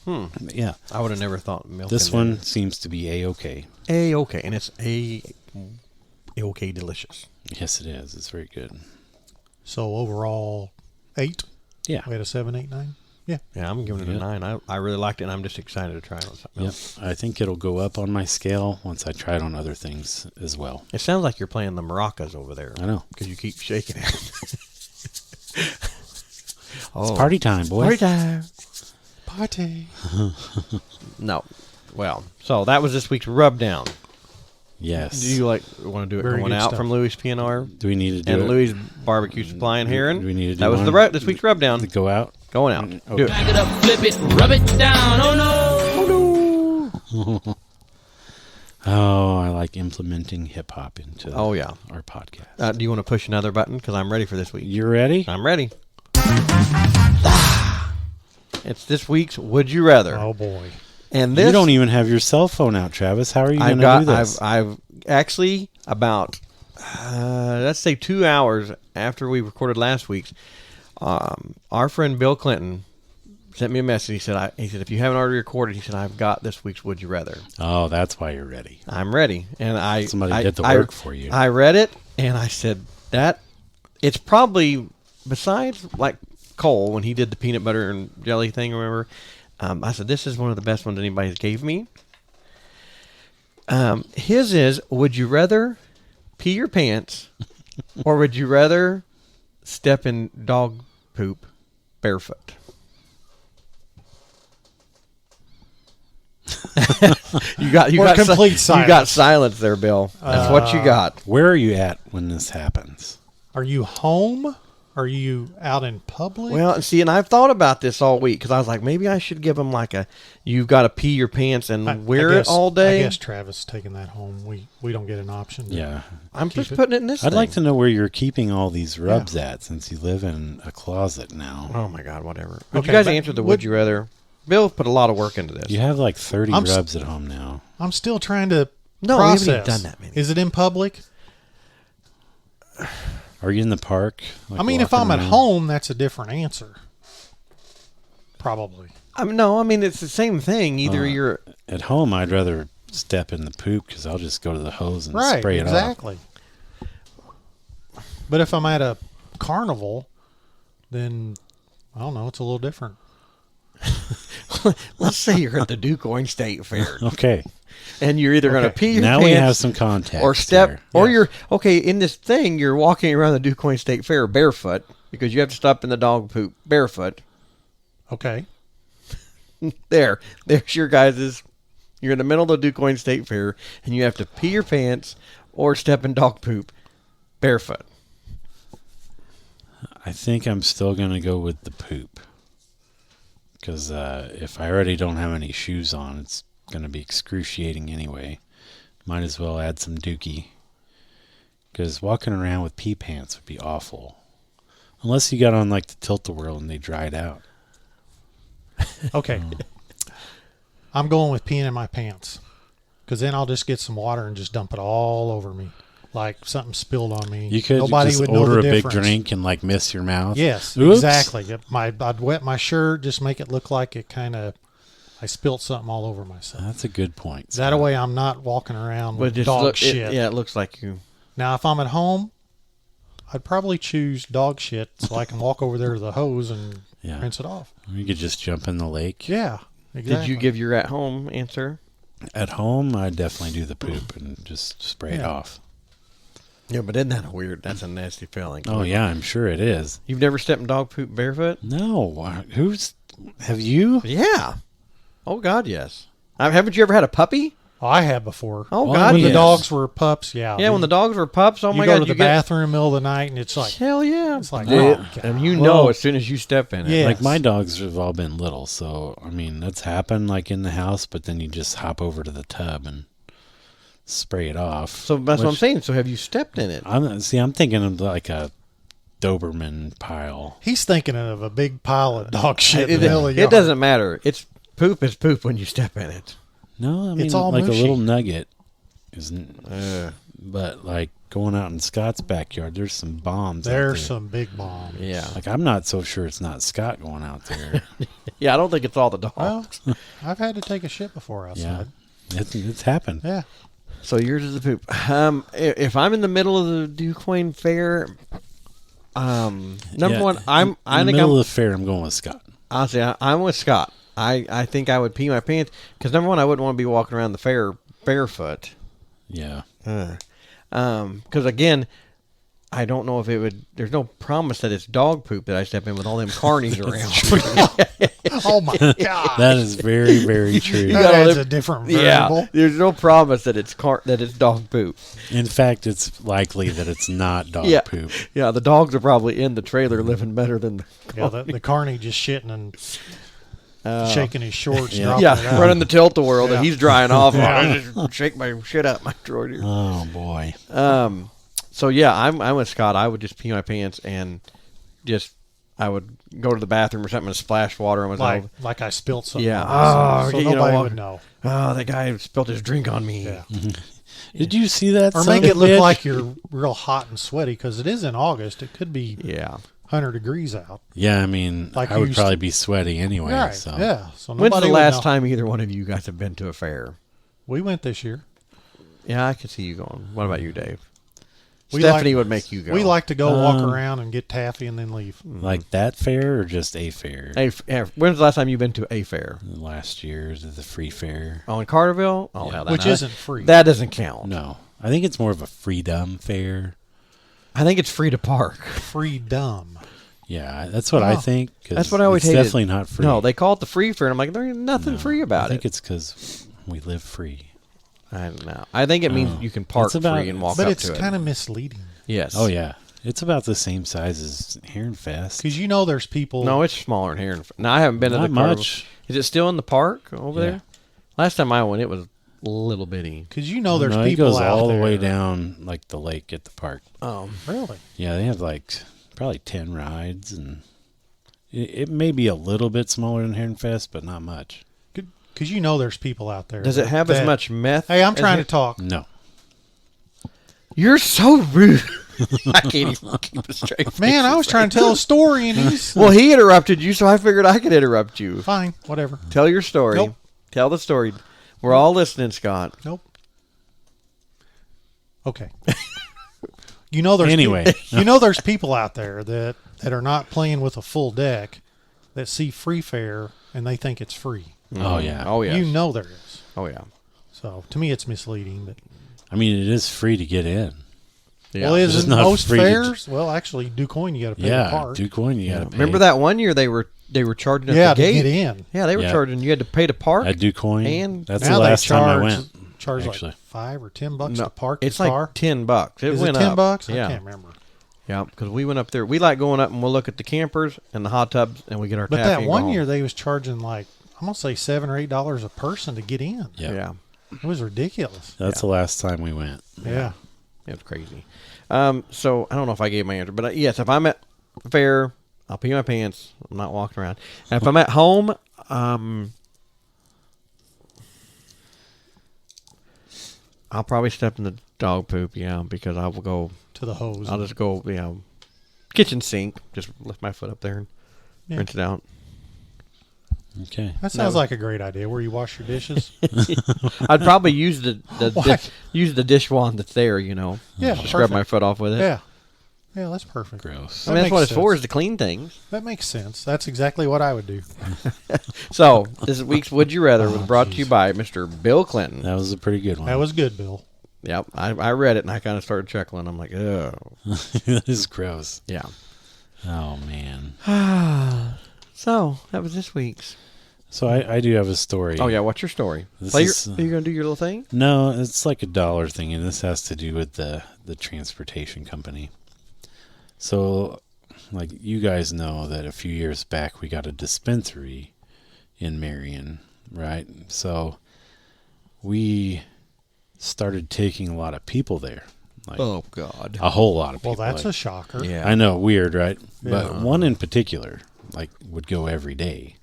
But yeah. I would have never thought milk. This one seems to be A-okay. A-okay, and it's A-okay delicious. Yes, it is. It's very good. So overall, 8. Yeah. We had a 7, 8, 9. Yeah. Yeah, I'm giving it a Yep. 9. I really liked it, and I'm just excited to try it on something Yep. else. I think it'll go up on my scale once I try it on other things as well. It sounds like you're playing the maracas over there. I know. Because you keep shaking it. It's party time, boy. Party time. Party. No. Well, so that was this week's rub down. Yes. Do you want to do it Very going good out stuff. from Louis P&R Do we need to do and it? Louis Barbecue Supply in Heron? Do we need to do That was one? this week's rub down. To go out? Going out. Okay. Do it. Back it up, flip it, rub it down. Oh no. Oh, I like implementing hip hop into Oh, yeah. our podcast. Do you want to push another button? Because I'm ready for this week. You ready? I'm ready. It's this week's Would You Rather. Oh boy. And this You don't even have your cell phone out, Travis. How are you going to do this? I've actually about let's say 2 hours after we recorded last week's, our friend Bill Clinton sent me a message. He said, if you haven't already recorded, he said, I've got this week's Would You Rather. Oh, that's why you're ready. I'm ready. And Somebody did the work for you. I read it and I said that it's probably, besides like Cole when he did the peanut butter and jelly thing, remember? I said, this is one of the best ones anybody's gave me. His is, would you rather pee your pants or would you rather step in dog poop barefoot? You got complete you got silence there, Bill. That's what you got. Where are you at when this happens? Are you home? Are you out in public? Well, see, and I've thought about this all week because I was like, maybe I should give him like you've got to pee your pants and wear it all day. I guess Travis is taking that home. We don't get an option. Yeah. I'm keep just it. putting it in this I'd thing. like to know where you're keeping all these rubs at since you live in a closet now. Oh my God, whatever. Would you Okay, guys but answer the would you rather? Bill put a lot of work into this. You have like 30 I'm rubs at home now. I'm still trying to No, we haven't process. even done that many. Is it in public? Are you in the park? Like I mean, if walking I'm at around? home, that's a different answer. Probably. No, I mean it's the same thing. Either you're At home, I'd rather step in the poop because I'll just go to the hose and Right. spray it off. Exactly. But if I'm at a carnival, then I don't know. It's a little different. let's say you're at the DuQuoin State Fair Okay. and you're either going to Okay. pee your Now pants we have some context. or step there. or Yes. you're okay in this thing. You're walking around the DuQuoin State Fair barefoot because you have to stop in the dog poop barefoot. Okay. There's your guys's. You're in the middle of the DuQuoin State Fair, and you have to pee your pants or step in dog poop barefoot. I think I'm still going to go with the poop. Because if I already don't have any shoes on, it's going to be excruciating anyway. Might as well add some dookie. Because walking around with pee pants would be awful. Unless you got on like the Tilt-A-Whirl and they dried out. Okay. I'm going with peeing in my pants. Because then I'll just get some water and just dump it all over me. Like something spilled on me. You could Nobody just would know order the a big difference. drink and like miss your mouth. Yes, Oops. exactly. I'd wet my shirt, just make it look like it kind of, I spilt something all over myself. That's a good point. That way I'm not walking around But with just dog look, shit. it looks like you. Now, if I'm at home, I'd probably choose dog shit so I can walk over there to the hose and Yeah. rinse it off. You could just jump in the lake. Yeah, exactly. Did you give your at-home answer? At home, I'd definitely do the poop and just spray it Yeah. off. Yeah, but isn't that a weird? That's a nasty feeling. Oh, yeah, I'm sure it is. You've never stepped in dog poop barefoot? No, who's Have you? Yeah. Oh God, yes. Haven't you ever had a puppy? Oh, I have before. Oh Well, God, when yes. the dogs were pups, yeah. Yeah, when the dogs were pups. Oh you my go God, to the you get bathroom middle of the night and it's like, hell yeah. it's like, Yeah. oh, God. And you know Well, as soon as you step in it. Yeah. Like my Yes. dogs have all been little, so I mean that's happened like in the house, but then you just hop over to the tub and spray it off. So that's what I'm which saying. So have you stepped in it? I'm thinking of like a Doberman pile. He's thinking of a big pile of dog shit in It, the middle of the it yard. doesn't matter. It's poop is poop when you step in it. No, I mean It's all like mushy. a little nugget. Isn't but like going out in Scott's backyard, there's some bombs. out There's there. some big bombs. Yeah. Like I'm not so sure it's not Scott going out there. Yeah, I don't think it's all the dogs. Well, I've had to take a shit before yeah, outside. it's happened. Yeah. So yours is the poop. If I'm in the middle of the Duquesne Fair, number Yeah, one, I in the think middle I'm of the fair. I'm going with Scott. honestly I'm with Scott. I think I would pee my pants because number one, I wouldn't want to be walking around the fair barefoot. Yeah, Because again, I don't know if it would. There's no promise that it's dog poop that I step in with all them carnies around. Oh my God. that is very very true. That gotta adds live- a different Yeah, variable. there's no promise that it's dog poop. In fact, it's likely that it's not dog Yeah, poop. yeah. The dogs are probably in the trailer living better than the Yeah, the carny just shitting and shaking his shorts. Yeah. dropping it yeah, out. running the tilt-a-whirl Yeah. that he's drying off. Yeah. I just shake my shit up my drawer. Here. Oh boy. So yeah, I'm with Scott. I would just pee my pants and just I would go to the bathroom or something and splash water on myself. like I spilled something. Yeah. on myself, so you know nobody what? would know. Oh, that guy spilled his drink on me. Yeah. Did you see that? Or son make of it a look bitch? like you're real hot and sweaty because it is in August. It could be Yeah. 100 degrees out. Yeah, I mean, Like I you would used to- probably be sweaty anyway. Right. So Yeah. So When's nobody the would last know. time either one of you guys have been to a fair? We went this year. Yeah, I could see you going. What about you, Dave? We Stephanie like- would make you go. We like to go walk Um, around and get taffy and then leave. like that fair or just a fair? When's the last time you've been to a fair? Last year's the free fair. Oh, in Carterville? Oh, Yeah. hell, that- Which isn't free. That doesn't count. No, I think it's more of a freedom fair. I think it's free to park. Free dumb. Yeah, that's what I Oh. think. 'Cause That's what I always it's hated. definitely not free. No, they call it the free fair, and I'm like, there's nothing No, free about I think it. it's because we live free. I don't know. I think it means Oh. you can park It's about- free and walk But up it's to it. kind of misleading Yes. Oh yeah, it's about the same size as Heron Fest. because you know there's people. No, it's smaller in here. No, I haven't been to Not the Carterville. much. Is it still in the park over Yeah. there? Last time I went, it was a little bitty. Because you know there's No, people it goes out all there. the way down like the lake at the park. Really? Yeah, they have like probably 10 rides, and it may be a little bit smaller than Heron Fest, but not much. Because you know there's people out there. Does it have as that- much meth? Hey, I'm as trying to it- talk. No, You're so rude. I can't even keep a straight face. Man, I was trying to tell a story and he's Well, he interrupted you, so I figured I could interrupt you. fine. Whatever. Tell your story. Nope. Tell the story. We're all listening, Scott. Nope. Okay. You know there's Anyway. you know there's people out there that are not playing with a full deck that see free fare and they think it's free. Oh yeah. Oh, yeah. You know there is. Oh, yeah. So to me it's misleading. But I mean, it is free to get in. Yeah. well, it's isn't not most free to fairs? Well, actually, DuQuoin you got to pay the Yeah, park. DuQuoin, you got to pay. Remember that one year they were charging at Yeah, the to gate? get in. Yeah, they were Yeah. charging. You had to pay to park. at DuQuoin? And That's now the they last time I charge went. charge actually. like $5 or $10 No, to park it's the like car. $10. It Is went it $10? up. I Yeah, can't remember. yeah. Because we went up there. We like going up and we'll look at the campers and the hot tubs, and we get our. But taffy that and go one home. year they was charging like I'm gonna say $7 or $8 a person to get in. Yeah. yeah, It was ridiculous. That's the last time we went. Yeah. it was crazy. So I don't know if I gave my answer, but yes, if I'm at the fair, I'll pee my pants. I'm not walking around. And if I'm at home, I'll probably step in the dog poop. Yeah, because I will go. To the hose. I'll just go. Kitchen sink. Just lift my foot up there and Yeah. rinse it out. Okay. That sounds like a great idea. Where you wash your dishes. I'd probably use the Why? use the dish wand that's there. You know. Yeah, Just scrub perfect. my foot off with it. Yeah. Yeah, that's perfect. Gross. I mean, that's makes what it's for, sense. is to clean things. That makes sense. That's exactly what I would do. So, this week's Would You Rather was brought to you jeez. by Mr. Bill Clinton. That was a pretty good one. That was good, Bill. Yep, I read it and I kind of started chuckling. I'm like, oh, that is gross. yeah. Oh man. So that was this week's. So I do have a story. Oh yeah, what's your story? This Are is, you gonna do your little thing? No, it's like a dollar thing, and this has to do with the transportation company. So, like, you guys know that a few years back we got a dispensary in Marion, right? So we started taking a lot of people there. Like, Oh God. a whole lot of Well, people. that's like, a shocker. Yeah. I know, weird, right? But Yeah. one in particular, like, would go every day.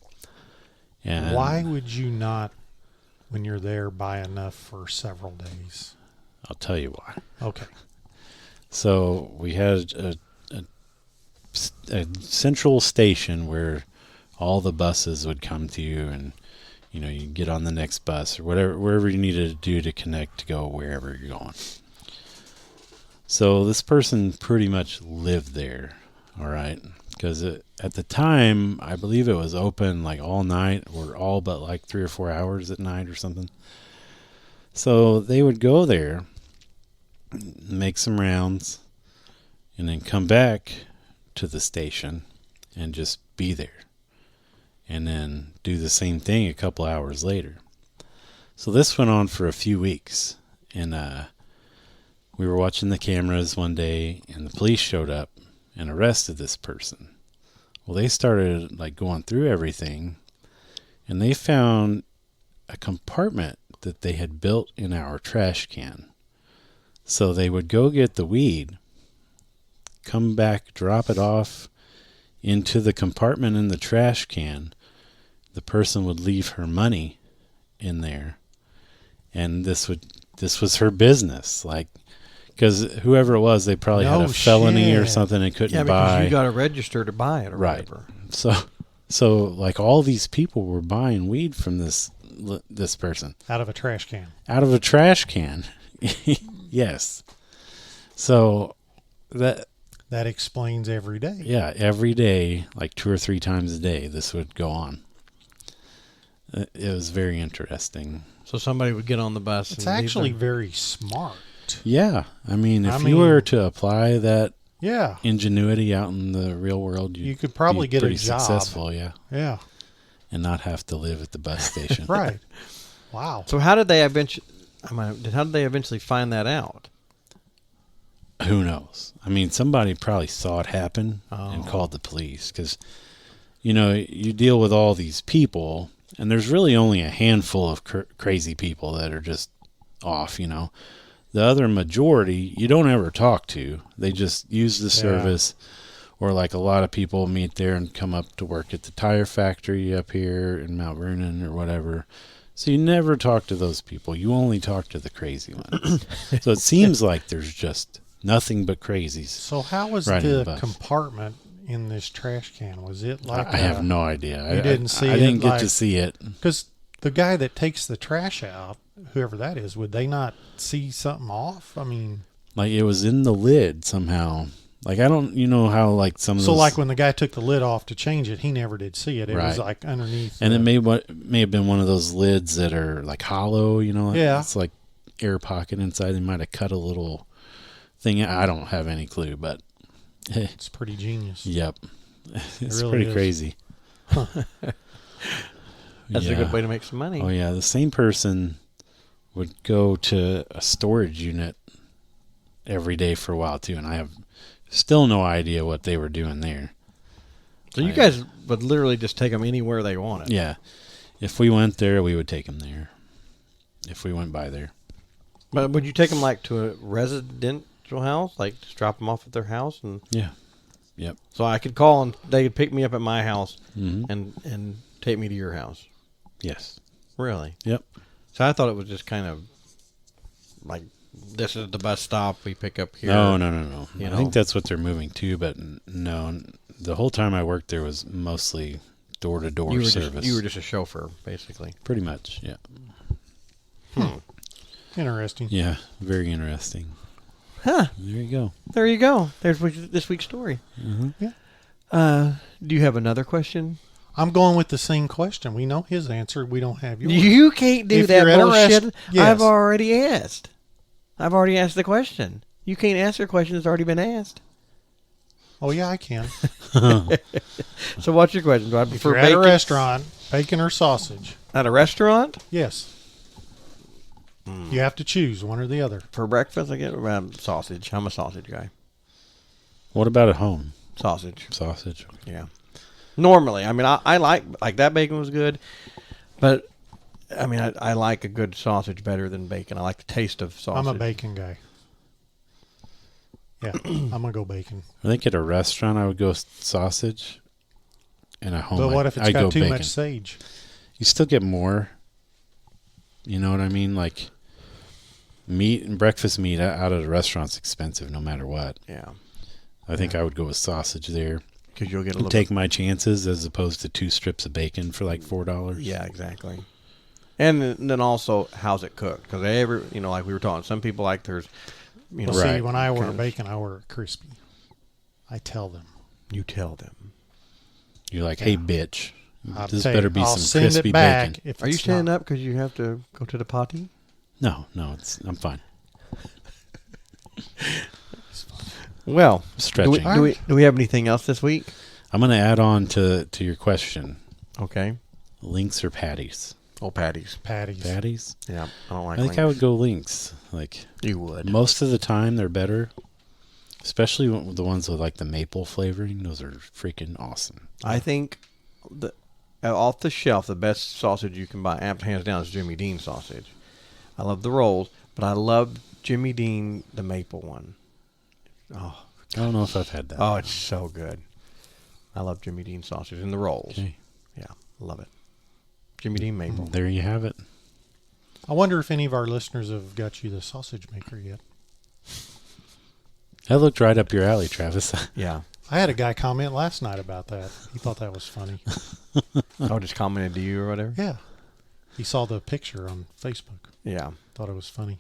And Why would you not, when you're there, buy enough for several days? I'll tell you why. Okay. So we had a central station where all the buses would come to you, and you get on the next bus or wherever you needed to do to connect to go wherever you're going. So this person pretty much lived there, all right? Because at the time, I believe it was open like all night, or all but like 3 or 4 hours at night or something. So they would go there, make some rounds, and then come back to the station and just be there. And then do the same thing a couple hours later. So this went on for a few weeks. And we were watching the cameras one day, and the police showed up and arrested this person. Well, they started like going through everything, and they found a compartment that they had built in our trash can. So they would go get the weed, come back, drop it off into the compartment in the trash can. The person would leave her money in there, and this was her business, like, because whoever it was, they probably had No a felony or shit. something and couldn't Yeah, because buy. you got to register to buy it or Right. whatever. So like all these people were buying weed from this person Out of a trash can. out of a trash can. Yes. So that, That explains every day. yeah, every day, like 2 or 3 times a day, this would go on. It was very interesting. So somebody would get on the bus. It's and leave actually them. very smart. Yeah. I mean, if I you mean- were to apply that Yeah. ingenuity out in the real world, You could probably be get a pretty job. successful, yeah, Yeah. and not have to live at the bus station. Right. Wow. So how did they eventually find that out? Who knows? I mean, somebody probably saw it happen and Oh. called the police, because you deal with all these people, and there's really only a handful of crazy people that are just off. The other majority you don't ever talk to. They just use the service, or like a lot of people meet there and come up to work at the tire factory up here in Mount Vernon or whatever. So you never talk to those people. You only talk to the crazy ones. So it seems like there's just nothing but crazies. So how was Riding the the bus. compartment in this trash can? Was it like I have no idea. You didn't see I it, didn't get like- to see it. Because the guy that takes the trash out, whoever that is, would they not see something off? I mean, Like, it was in the lid somehow. Like, I don't, how like some of so those, like when the guy took the lid off to change it, he never did see it. It was Right. like underneath. and the- it may have been one of those lids that are like hollow. Yeah. It's like air pocket inside. They might have cut a little thing. I don't have any clue, but It's pretty genius. yep, it's really pretty is. crazy. That's a Yeah. good way to make some money. Oh yeah, the same person would go to a storage unit every day for a while too, and I have still no idea what they were doing there. So you guys would literally just take them anywhere they wanted. Yeah, if we went there, we would take them there. If we went by there, But would you take them like to a residential house, like just drop them off at their house, and yeah, yep. so I could call and they could pick me up at my house Hmm. and take me to your house? Yes, Really? yep. So I thought it was just kind of like this is the bus stop. We pick up here. No. You I know. think that's what they're moving to, but no. The whole time I worked there was mostly door-to-door You were service. you were just a chauffeur, basically. pretty much, yeah. Interesting. Yeah, very interesting. Huh. There you go. There you go. There's this week's story. Mm-hmm. Do you have another question? I'm going with the same question. We know his answer. We don't have yours. You can't do If that you're interested- bullshit. yes. I've already asked. I've already asked the question. You can't answer a question that's already been asked. Oh yeah, I can. So what's your question? Do I If prefer you're at a bacon restaurant, bacon or sausage? at a restaurant? Yes. You have to choose one or the other. For breakfast, I get sausage. I'm a sausage guy. What about at home? Sausage. Sausage. Yeah. Normally, I mean, I like that bacon was good, but I mean, I like a good sausage better than bacon. I like the taste of sausage. I'm a bacon guy. Yeah, I'm gonna go bacon. I think at a restaurant I would go sausage, and at home But what if it's I got go too bacon. much sage? You still get more. You know what I mean? Like meat and breakfast meat out at a restaurant's expensive no matter what. Yeah, I think I would go with sausage there. because you'll get a little. Take my chances as opposed to 2 strips of bacon for like $4. Yeah, exactly. And then also, how's it cooked? Because like we were talking, some people like there's, Well, Right. see, when I order Kind of- bacon, I order it crispy. I tell them. you tell them. You're like, hey, bitch, I'll this tell better you, be I'll some send crispy it back bacon. if Are you it's standing not. up because you have to go to the potty? No, I'm fine. Well, Stretching. do we have anything else this week? I'm going to add on to your question. Okay. Links or patties? Oh, patties. Patties. Patties? Yeah, I don't like. I think I would go links. Like You would. most of the time they're better. Especially the ones with like the maple flavoring. Those are freaking awesome. I think off the shelf, the best sausage you can buy, hands down, is Jimmy Dean sausage. I love the rolls, but I love Jimmy Dean, the maple one. Oh, I don't know if I've had that. oh, it's so good. I love Jimmy Dean sausage and the rolls. Okay. Yeah, love it. Jimmy Dean maple. There you have it. I wonder if any of our listeners have got you the sausage maker yet. That looked right up your alley, Travis. Yeah. I had a guy comment last night about that. He thought that was funny. Oh, just commented to you or whatever? Yeah. He saw the picture on Facebook. Yeah. Thought it was funny.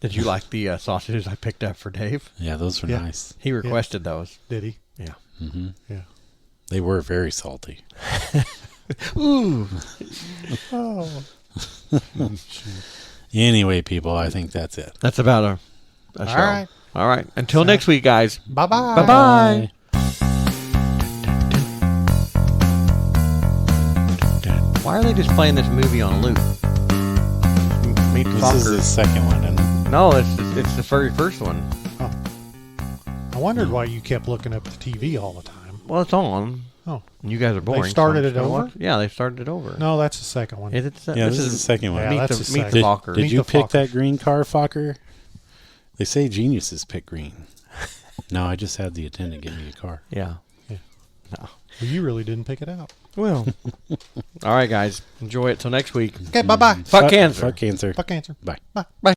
Did you like the sausages I picked up for Dave? Yeah, those were Yeah. nice. He requested those. Did he? Yeah. Hmm Yeah. They were very salty. Ooh. Oh. Anyway, people, I think that's it. That's about a show. All right. All right. Until next week, guys. Bye-bye. Bye-bye. Why are they just playing this movie on loop? Meet the This is the Fockers. second one, and No, it's the very first one. I wondered why you kept looking up the TV all the time. Well, it's on. Oh. And you guys are boring. started I'm it just gonna over? watch- Yeah, they started it over. No, that's the second one. Is it yeah, this is the second one. Yeah, Meet that's the, the meet second. the Fockers. Did Meet you the pick that Fockers. green car, Fokker? They say geniuses pick green. No, I just had the attendant give me a car. Yeah. Well, you really didn't pick it out. Well. All right, guys. Enjoy it till next week. Okay, bye-bye. Fuck cancer. Fuck cancer. Fuck cancer. Bye. Bye. Bye.